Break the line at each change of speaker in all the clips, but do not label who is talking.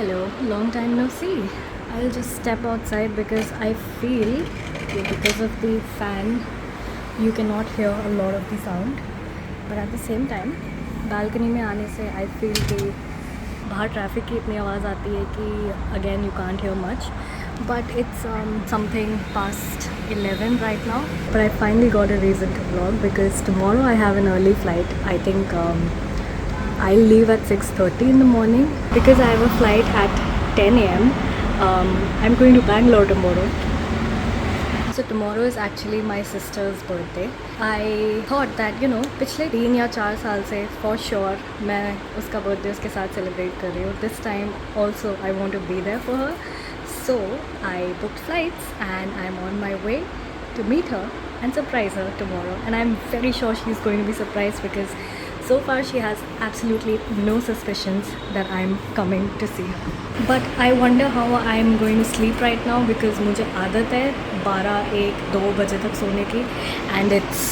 Hello, long time no see. I'll just step outside because I feel because of the fan you cannot hear a lot of the sound. But at the same time, balcony में आने से I feel कि बाहर traffic की इतनी आवाज़ आती है कि again you can't hear much. But it's something past 11 right now. But I finally got a reason to vlog because tomorrow I have an early flight. I think I'll leave at 6:30 in the morning because I have a flight at 10 a.m. I'm going to Bangalore tomorrow. So tomorrow is actually my sister's birthday. I thought that पिछले 3 या 4 साल से for sure मैं उसका birthday उसके साथ celebrate कर रही हूँ. This time also I want to be there for her. So I booked flights and I'm on my way to meet her and surprise her tomorrow. And I'm very sure she's going to be surprised because so far she has absolutely no suspicions that I'm coming to see her. But I wonder how I'm going to sleep right now because मुझे आदत है 12, 1, 2 बजे तक सोने की and it's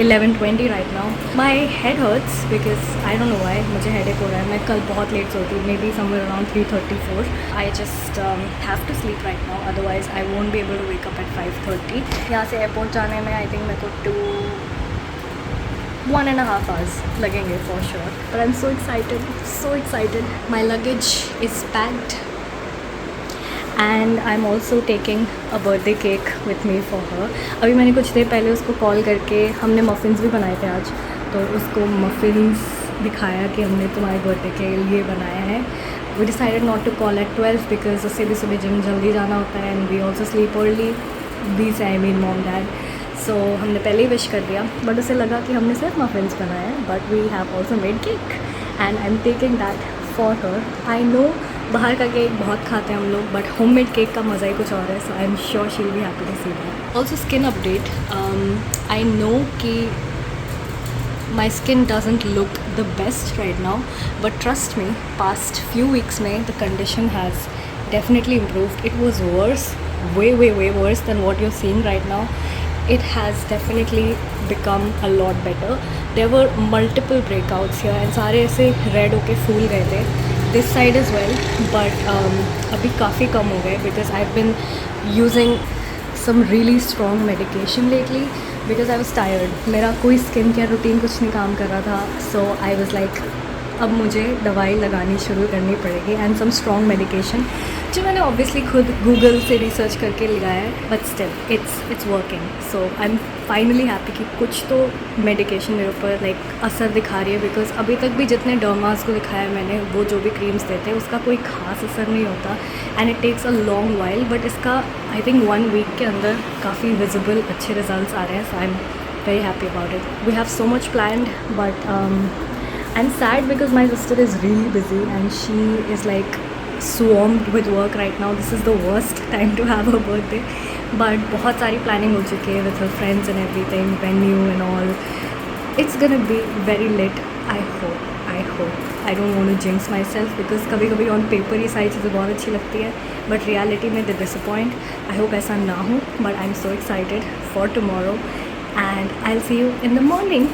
11:20 right now. My head hurts because I don't know why मुझे headache हो रहा है. मैं कल बहुत लेट सोती हूँ, maybe somewhere around 3:34. I just have to sleep right now, otherwise I won't be able to wake up at 5:30. यहाँ से airport जाने में I think मेरे को 1.5 hours लगेंगे for sure. But I'm so excited, so excited. My luggage is packed and I'm also taking a birthday cake with me for her. अभी मैंने कुछ देर पहले उसको कॉल करके हमने मफ़िन्स भी बनाए थे आज, तो उसको मफ़िन्स दिखाया कि हमने तुम्हारे बर्थडे के लिए बनाया है. We decided not to call at 12 because उससे भी सुबह जिम जल्दी जाना होता है and we also sleep early. These I mean mom dad. So हमने पहले ही विश कर दिया, बट उसे लगा कि हमने सिर्फ मफ़िन्स बनाए हैं, but we have also made cake and I am taking that for her. I know बाहर का केक बहुत खाते हैं हम लोग, बट होममेड केक का मज़ा ही कुछ और है. So I am sure she will be happy to see that. Also skin update. I know कि my skin doesn't look the best right now, but trust me, past few weeks में the condition has definitely improved. It was worse, way worse than what you're seeing right now. It has definitely become a lot better. There were multiple breakouts here and सारे ऐसे red होके फूल गए थे. This side as well, but अभी काफ़ी कम हो गए because I've been using some really strong medication lately because I was tired. मेरा कोई स्किन केयर रूटीन कुछ नहीं काम कर रहा था, so I was like अब मुझे दवाई लगानी शुरू करनी पड़ेगी एंड सम स्ट्रॉन्ग मेडिकेशन जो मैंने ऑब्वियसली खुद गूगल से रिसर्च करके लगाया है, but still it's working. So I M finally happy कि कुछ तो मेडिकेशन मेरे ऊपर लाइक असर दिखा रही है बिकॉज अभी तक भी जितने डर्मास को दिखाया मैंने वो जो भी क्रीम्स देते हैं उसका कोई खास असर नहीं होता and it takes a long while, but इसका आई थिंक 1 वीक के अंदर काफ़ी विजिबल अच्छे रिजल्ट्स आ रहे हैं. So I am very happy about it. We have so much planned but I'm sad because my sister is really busy and she is like swarmed with work right now. This is the worst time to have her birthday. But बहुत सारी planning हो चुकी है with her friends and everything, venue and all. It's gonna be very lit. I hope. I don't want to jinx myself because कभी कभी on paper ये सारी चीज़ें बहुत अच्छी लगती है but reality में they disappoint. I hope ऐसा ना हो, but I'm so excited for tomorrow and I'll see you in the morning.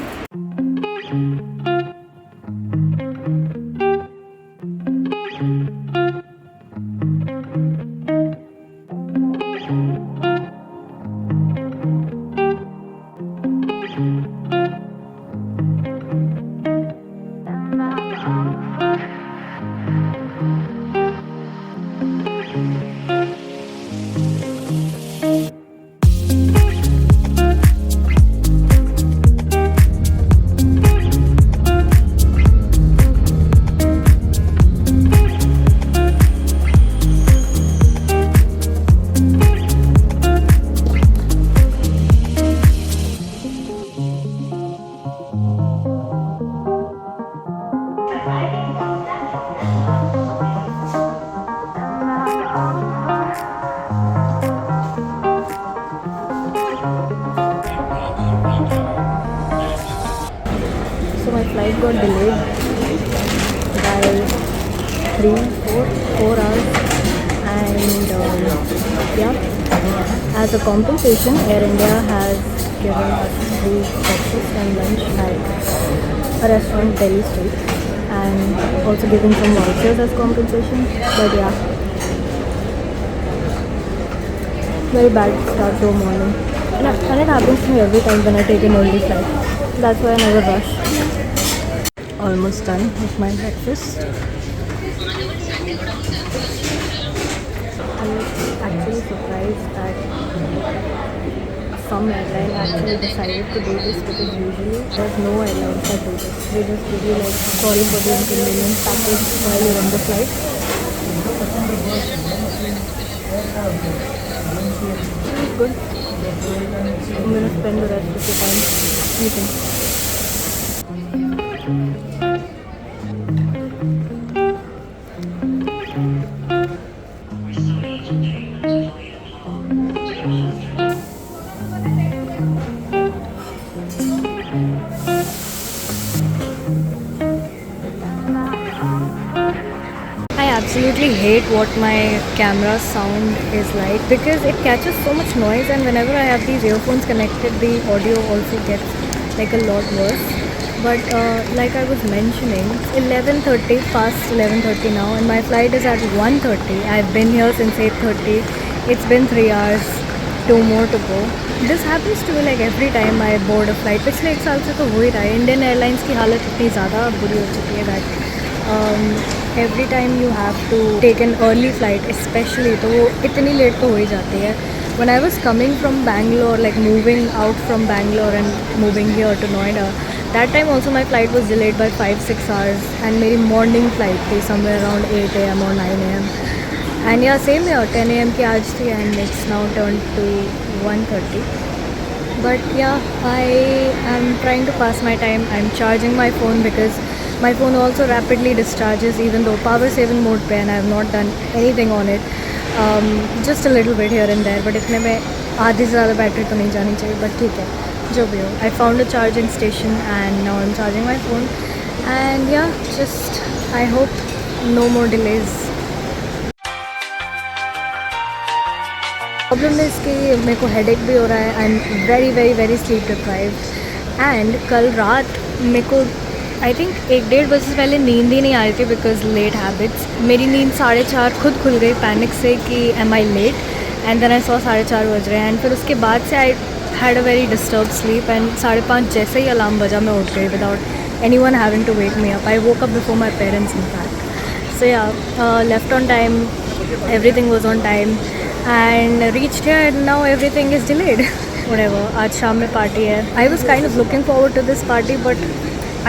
So my flight got delayed by 4 hours and yeah, as a compensation Air India has given us free breakfast and lunch at a restaurant Delhi Street and also giving some vouchers as compensation. But yeah, very bad start to a morning. And it happens to me every time when I take an early flight. That's why I never rush. Almost done with my breakfast. I'm actually surprised that some airline actually decided to do this, because usually there's no airlines that do this. They just give you like sorry for the inconvenience package while you're on the flight. It's good. I'm gonna spend the rest of the time eating. I absolutely hate what my camera sound is like, because it catches so much noise, and whenever I have these earphones connected, the audio also gets like a lot worse. But like I was mentioning, it's 11:30, past 11:30 now, and my flight is at 1:30. I've been here since 8:30. It's been 3 hours, 2 more to go. This happens to me like every time I board a flight. पिछले 1 साल से तो हो ही रहा है. Indian airlines की हालत इतनी ज़्यादा बुरी हो चुकी है that every time you have to take an early flight, especially, तो वो इतनी लेट तो हो ही जाती है. When I was coming from Bangalore, like moving out from Bangalore and moving here to Noida, that time also my flight was delayed by 5-6 hours, and मेरी morning flight थी somewhere around 8 a.m. or 9 a.m. And yeah, same here, 10 a.m. की आज थी, and it's now turned to 1:30. But yeah, I am trying to pass my time. I'm charging my phone because my phone also rapidly discharges, even though power saving mode पे, and I have not done anything on it. Just a little bit here and there, but इतने में आधी से ज़्यादा battery तो नहीं जानी चाहिए, but ठीक है, जो भी हो. I found a charging station and now I'm charging my phone. And yeah, just I hope no more delays. Problem है इसकी, मेरे को हेडेक भी हो रहा है. आई am very very very sleep deprived. And कल रात मेरे को आई थिंक 1-1.5 बजे से पहले नींद ही नहीं आ रही थी, बिकॉज लेट हैबिट्स. मेरी नींद 4:30 खुद खुल गई पैनिक से कि am I late, and then I saw 4:30 बज रहे हैं. एंड फिर उसके बाद से I had a very disturb sleep, and 5:30 जैसे ही अलार्म बजा मैं उठ गई without any one having to wake me up. I woke up before my parents in fact. So yeah, left on time, everything was on time, and reached here, and now everything is delayed. Whatever, आज शाम में party है. I was kind of looking forward to this party, but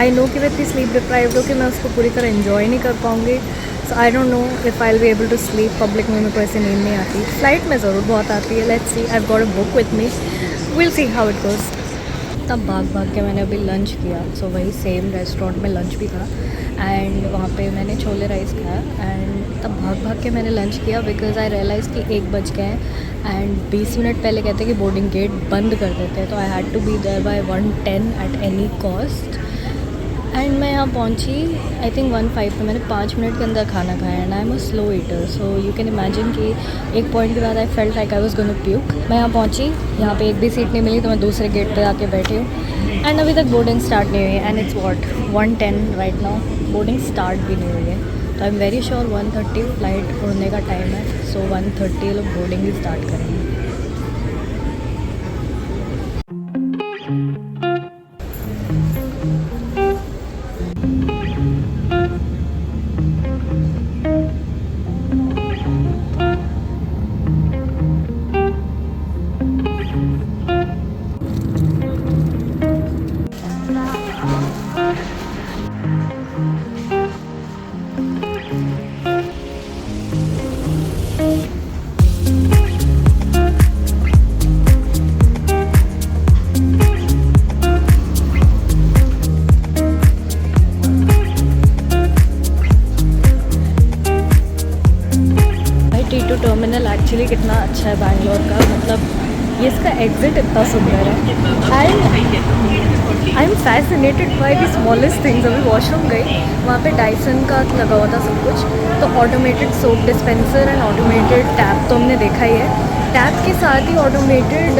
I know कि मैं इतनी sleep deprived हूँ कि मैं उसको पूरी तरह enjoy नहीं कर पाऊँगी. So I don't know if I'll be able to sleep. Public में मेरे को ऐसे नींद नहीं आती. Flight में ज़रूर बहुत आती है. Let's see, I've got a book with me. We'll see how it goes. तब भाग के मैंने अभी लंच किया. सो वही सेम रेस्टोरेंट में लंच भी था, एंड वहाँ पे मैंने छोले राइस खाया. एंड तब भाग के मैंने लंच किया, बिकॉज आई रियलाइज़ कि 1 बज गए, एंड 20 मिनट पहले कहते हैं कि बोर्डिंग गेट बंद कर देते हैं. तो I had to be there by 1:10 at any cost. And मैं यहाँ पहुँची आई थिंक 1:05 पे. मैंने 5 मिनट के अंदर खाना खाया, and I am a slow eater, so you can imagine कि एक पॉइंट के बाद I felt like I was gonna puke. मैं यहाँ पहुँची, यहाँ पे एक भी सीट नहीं मिली, तो मैं दूसरे गेट पे आके बैठी हूँ. एंड अभी तक बोर्डिंग स्टार्ट नहीं हुई है, and it's what 1:10 right now. Boarding start भी नहीं हुई है. तो आई एम वेरी श्योर 1:30 फ्लाइट उड़ने का टाइम है. सो 1:30 ये लोग बोर्डिंग भी स्टार्ट करेंगे. T2 टर्मिनल एक्चुअली कितना अच्छा है बैंगलोर का. मतलब ये इसका एग्जिट इतना सुंदर है. I am fascinated by the smallest things. अभी वॉशरूम गई, वहाँ पे डाइसन का लगा हुआ था सब कुछ. तो automated soap dispenser and automated tap तो हमने देखा ही है. टैप के साथ ही ऑटोमेटेड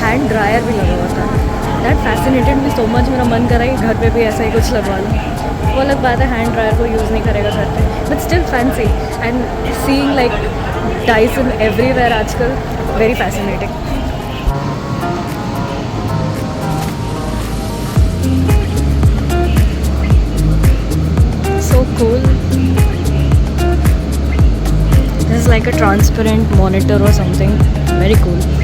हैंड ड्रायर भी लगा हुआ था. That fascinated me so much. मेरा मन करा कि घर पे भी ऐसा ही कुछ लगवा लूँ. वो अलग बात है, हैंड ड्रायर को यूज़ नहीं करेगा घर पे, but still fancy and seeing like Dyson everywhere आजकल, very fascinating. So cool. This is like a transparent monitor or something. Very cool.